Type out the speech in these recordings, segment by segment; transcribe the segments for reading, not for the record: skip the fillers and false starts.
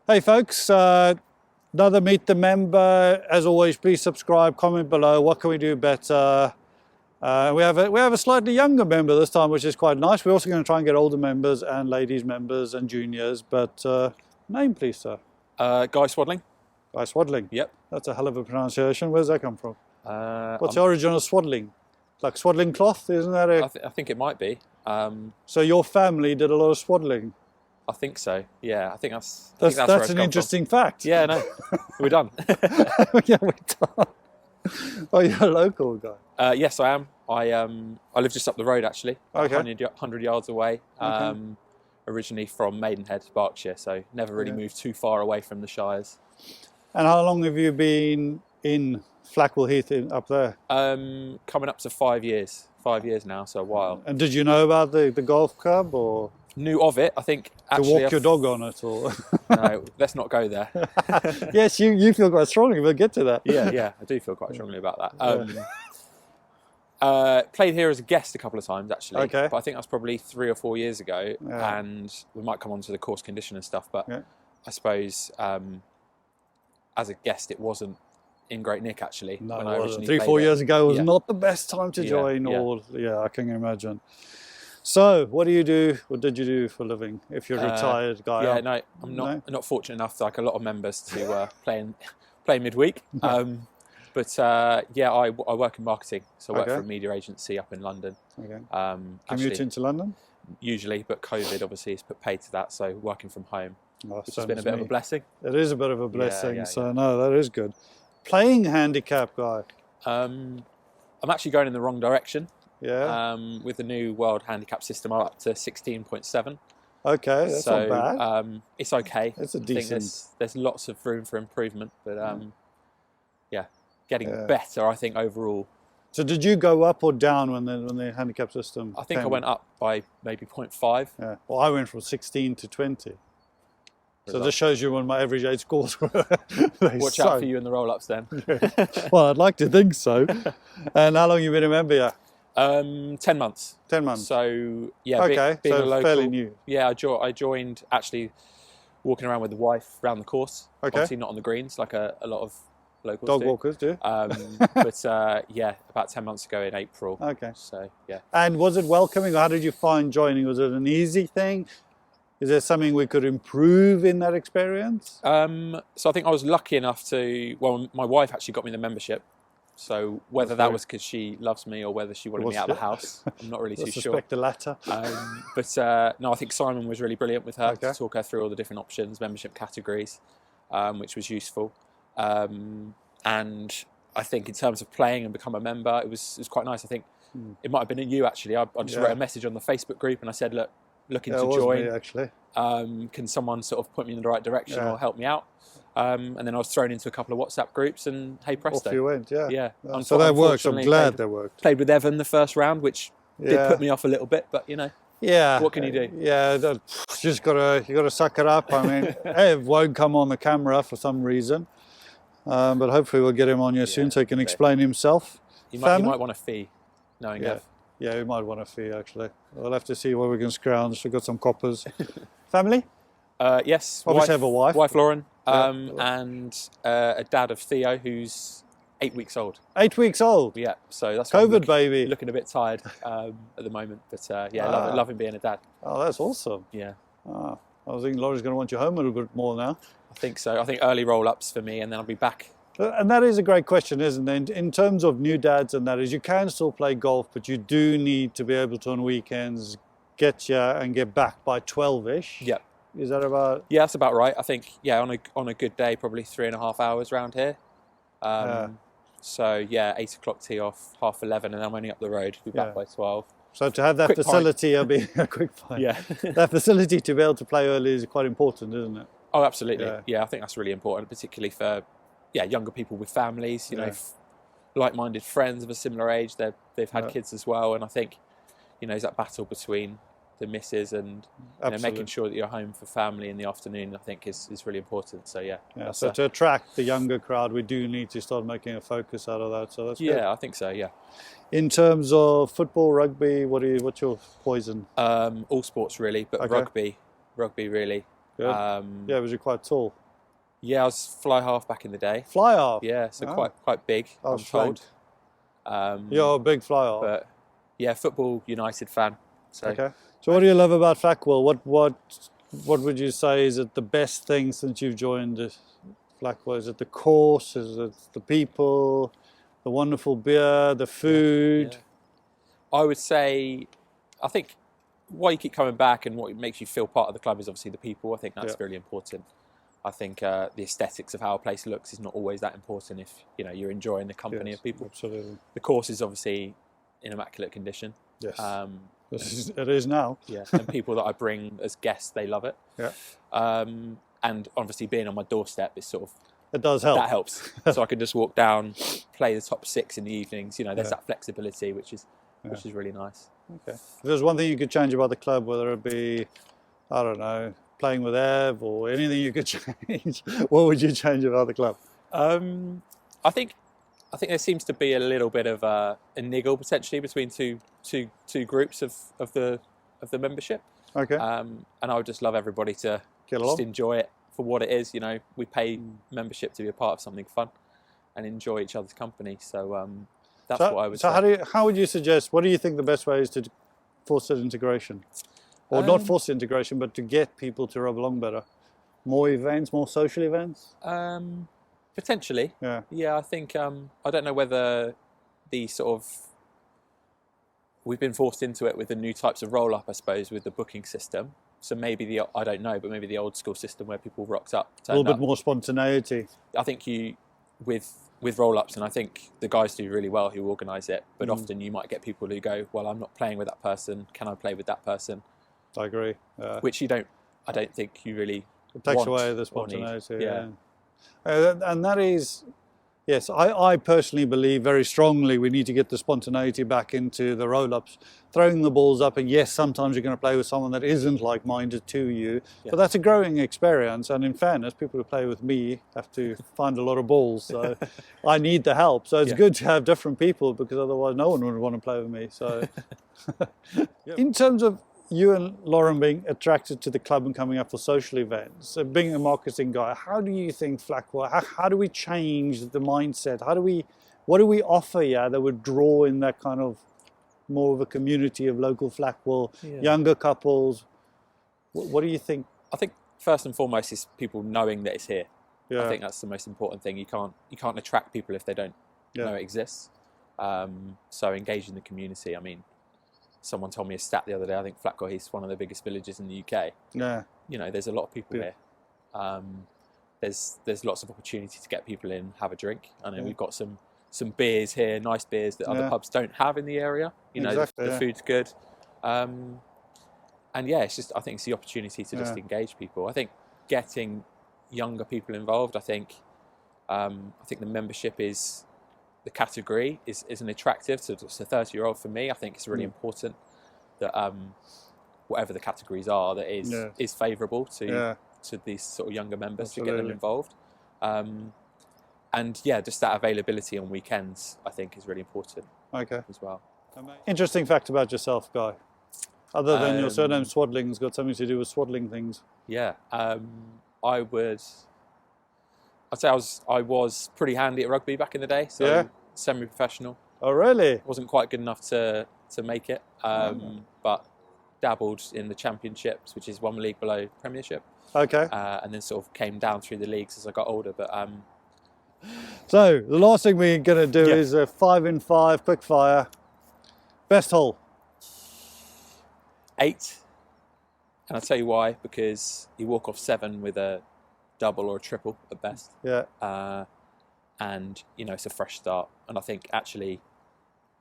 Hey folks, another Meet the Member. As always, please subscribe, comment below. What can we do better? We have a slightly younger member this time, which is quite nice. We're also going to try and get older members and ladies members and juniors. But name, please, sir. Guy Swadling. Guy Swadling. Yep. That's a hell of a pronunciation. Where's that come from? What's the I'm- origin of swaddling? Like swaddling cloth, isn't that a... I think it might be. So your family did a lot of swaddling? I think so. Yeah, I think that's That's where it's an come interesting fact. from. Yeah, no, we're done. Yeah, we're done. Oh, you're a local guy. Yes, I am. I live just up the road actually, Okay. 100 yards away. Okay. Originally from Maidenhead, Berkshire, so never really Okay. moved too far away from the Shires. And how long have you been in Flackwell, Heath, up there? Coming up to 5 years. 5 years now, so a while. And did you know about the golf club, or Knew of it, I think. to Actually, walk your dog on it, or? No, let's not go there. Yes, you feel quite strongly. We'll get to that. Yeah, I do feel quite strongly about that. Played here as a guest a couple of times actually, Okay. but I think that's probably 3 or 4 years ago, Yeah. and we might come on to the course condition and stuff, but Yeah. I suppose as a guest it wasn't in great nick actually. No, when it I wasn't. originally 3-4 played years ago was Yeah. not the best time to Yeah, join. yeah. Or yeah, I can imagine. So, what do you do? What did you do for a living? If you're a retired guy, Yeah, no, I'm not fortunate enough, like a lot of members, to play midweek. But yeah, I work in marketing, so I work Okay. for a media agency up in London. Okay. Actually, Commute into London. usually, but COVID obviously has put paid to that, so working from home, Oh, which has same been a as bit of me. a blessing. It is a bit of a blessing. yeah, So yeah. no, that is good. Playing handicap, guy. I'm actually going in the wrong direction. Yeah. With the new world handicap system, I'm up to 16.7. Okay, that's so not bad. it's okay. It's a I think decent. there's lots of room for improvement, but yeah, getting Yeah. better, I think, overall. So did you go up or down when the handicap system? I think I came went up by maybe 0.5. in? Yeah. Well, I went from 16 to 20. So Result. this shows you when my average age scores were. They Watch suck. out for you in the roll-ups then. Well, I'd like to think so. And how long you been a member? Yeah, 10 months. 10 months. So yeah, Okay, being so a local, fairly new. Yeah, I joined actually walking around with the wife around the course. Okay. Obviously not on the greens like a lot of locals Dog do. walkers do. But yeah, about 10 months ago in April. Okay. So yeah. And was it welcoming, or how did you find joining? Was it an easy thing? Is there something we could improve in that experience? So I think I was lucky enough to, well, my wife actually got me the membership. So whether That's that very- was because she loves me or whether she wanted Was me out of it? the house, I'm not really I too sure. suspect the latter. But no, I think Simon was really brilliant with her Okay. to talk her through all the different options, membership categories, which was useful. And I think in terms of playing and become a member, it was quite nice. I think it might have been you actually. I just Yeah. wrote a message on the Facebook group and I said, look, looking Yeah, it to was join. me, actually. Can someone sort of point me in the right direction Yeah. or help me out? And then I was thrown into a couple of WhatsApp groups and hey presto. Off you went, yeah. Yeah. So that works. I'm Unfortunately, glad that worked. Played with Evan the first round, which did Yeah. put me off a little bit, but you know. Yeah. What can you do? Yeah, you just gotta suck it up. I mean, Ev won't come on the camera for some reason, but hopefully we'll get him on here soon Yeah, so he can okay. explain himself. You Family? might want a fee, knowing Yeah. Ev. Yeah, we might want a fee actually. We'll have to see what we can scrounge. We've got some coppers. Family? Yes. Obviously have a wife. Wife Lauren, Yeah. and a dad of Theo who's 8 weeks old. 8 weeks old. Yeah, so that's why I'm COVID baby. looking a bit tired at the moment, but yeah, Ah. loving being a dad. Oh, that's awesome. Yeah, Ah, I was thinking Laura's going to want you home a little bit more now. I think so. I think early roll-ups for me, and then I'll be back. And that is a great question, isn't it? In terms of new dads and that is, you can still play golf, but you do need to be able to on weekends get you and get back by 12-ish. Yeah, Is that about? yeah, that's about right. I think yeah, on a good day, probably 3.5 hours round here. Yeah. So yeah, 8 o'clock tee off, 10:30, and I'm only up the road. Be back Yeah. by 12. So to have that Quick pint. facility, I'll be a quick fine. Yeah. That facility to be able to play early is quite important, isn't it? Oh, absolutely. Yeah. Yeah, I think that's really important, particularly for younger people with families. You know, Yeah. like-minded friends of a similar age. They've had Yeah. kids as well, and I think there's that battle between the missus and Absolutely. making sure that you're home for family in the afternoon. I think is really important. So yeah, Yeah. that's So to attract the younger crowd, we do need to start making a focus out of that. So that's good. yeah, I think so. Yeah, In terms of football, rugby, what's your poison? all sports really, but Okay. rugby really. Good. Yeah, was you quite tall? Yeah, I was fly half back in the day. Fly half? Yeah, so Oh. quite big, I I'm was told. You're a big fly half. But yeah, football United fan. So Okay. So what do you love about Flackwell? What would you say is it the best thing since you've joined Flackwell? Is it the course? Is it the people? The wonderful beer? The food? yeah. I would say, I think why you keep coming back and what makes you feel part of the club is obviously the people. I think that's really important. I think the aesthetics of how a place looks is not always that important if you're enjoying the company of people. Absolutely. The course is obviously in immaculate condition. Yes. It is now. Yeah, and people that I bring as guests, they love it. Yeah. And obviously being on my doorstep is sort of, it does help. that helps. So I can just walk down, play the top 6 in the evenings. There's that flexibility, which is really nice. Okay. If there's one thing you could change about the club, whether it be, I don't know, playing with Ev or anything you could change, what would you change about the club? I think there seems to be a little bit of a niggle potentially between two groups of the membership. Okay. And I would just love everybody to just enjoy it for what it is. We pay membership to be a part of something fun and enjoy each other's company. So that's what I would say. So how would you suggest, what do you think the best way is to force that integration? Or not force integration, but to get people to rub along better? More events, more social events? Potentially. Yeah, I think, I don't know whether the sort of, we've been forced into it with the new types of roll-up, I suppose, with the booking system. So maybe I don't know, but maybe the old school system where people rocked up. A little bit more spontaneity. I think with roll-ups, and I think the guys do really well who organise it, but often you might get people who go, well, I'm not playing with that person, can I play with that person? I agree. Which I don't think you really It takes want away the spontaneity. Yeah. And that is, yes, I personally believe very strongly we need to get the spontaneity back into the roll-ups, throwing the balls up, and yes, sometimes you're going to play with someone that isn't like-minded to you, but that's a growing experience, and in fairness, people who play with me have to find a lot of balls, so I need the help. So it's good to have different people, because otherwise no one would want to play with me. So in terms of you and Lauren being attracted to the club and coming up for social events, being a marketing guy, how do you think Flackwell, how do we change the mindset? What do we offer that would draw in that kind of more of a community of local Flackwell, younger couples? What do you think? I think first and foremost is people knowing that it's here. I think that's the most important thing. You can't attract people if they don't know it exists. So engage in the community. I mean, someone told me a stat the other day. I think Flackwell Heath is one of the biggest villages in the UK. Yeah. There's a lot of people here. There's lots of opportunity to get people in, have a drink. I know we've got some beers here, nice beers that other pubs don't have in the area. The food's good. And it's just, I think it's the opportunity to just engage people. I think getting younger people involved, I think the membership is, the category is an attractive. So it's a 30-year-old for me. I think it's really important that whatever the categories are, that is favourable to these sort of younger members. Absolutely. To get them involved. And just that availability on weekends, I think, is really important. Okay. As well. Interesting fact about yourself, Guy. Other than your surname Swadling's got something to do with swaddling things. Yeah. I'd say I was pretty handy at rugby back in the day, so semi-professional. Oh, really? Wasn't quite good enough to make it, but dabbled in the championships, which is one league below Premiership. Okay. And then sort of came down through the leagues as I got older. But so the last thing we're going to do is a 5-in-5 quickfire. Best hole? 8. And I'll tell you why, because you walk off 7 with a double or a triple at best. Yeah. And it's a fresh start. And I think actually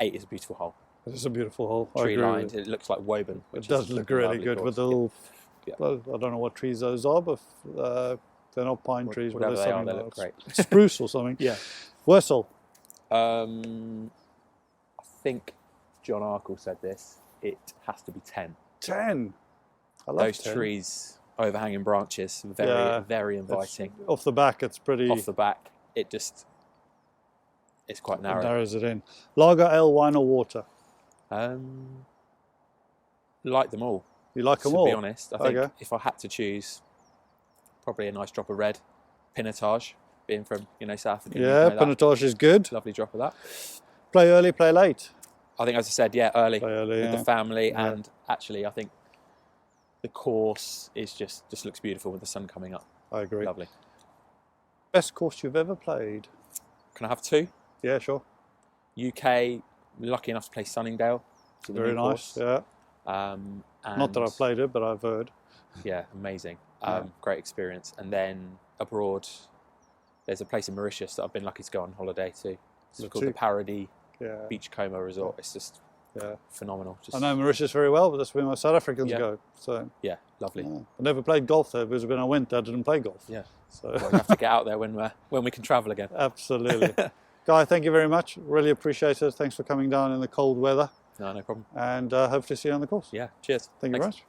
8 is a beautiful hole. It is a beautiful hole. Tree lined. It looks like woven. It does look really good with the little. Well, I don't know what trees those are, but they're not pine trees. Whatever they are, they look great. Spruce or something. Yeah. Wurzel. I think John Arkle said this. It has to be 10. 10. I love those 10. Trees, overhanging branches, very inviting. Off the back, it's pretty. Off the back, it's quite narrow. It narrows it in. Lager, ale, wine, or water? Like them all. You like them all? To be honest, I think if I had to choose, probably a nice drop of red. Pinotage, being from South Africa. Yeah, Pinotage is good. Lovely drop of that. Play early, play late. I think, as I said, early, with the family, and actually, I think the course is just looks beautiful with the sun coming up. I agree. Lovely. Best course you've ever played? Can I have 2? Yeah, sure. UK, lucky enough to play Sunningdale. Very nice. Yeah. And not that I've played it, but I've heard. Yeah, amazing. Great experience. And then abroad, there's a place in Mauritius that I've been lucky to go on holiday to. It's called the Paradis Beachcomber Resort. It's just phenomenal. I know Mauritius very well, but that's where my South Africans go. So yeah, lovely. I never played golf there because when I went, I didn't play golf. Yeah. So well, we have to get out there when we can travel again. Absolutely. Guy, thank you very much. Really appreciate it. Thanks for coming down in the cold weather. No problem. And hope to see you on the course. Yeah. Cheers. Thank you very much.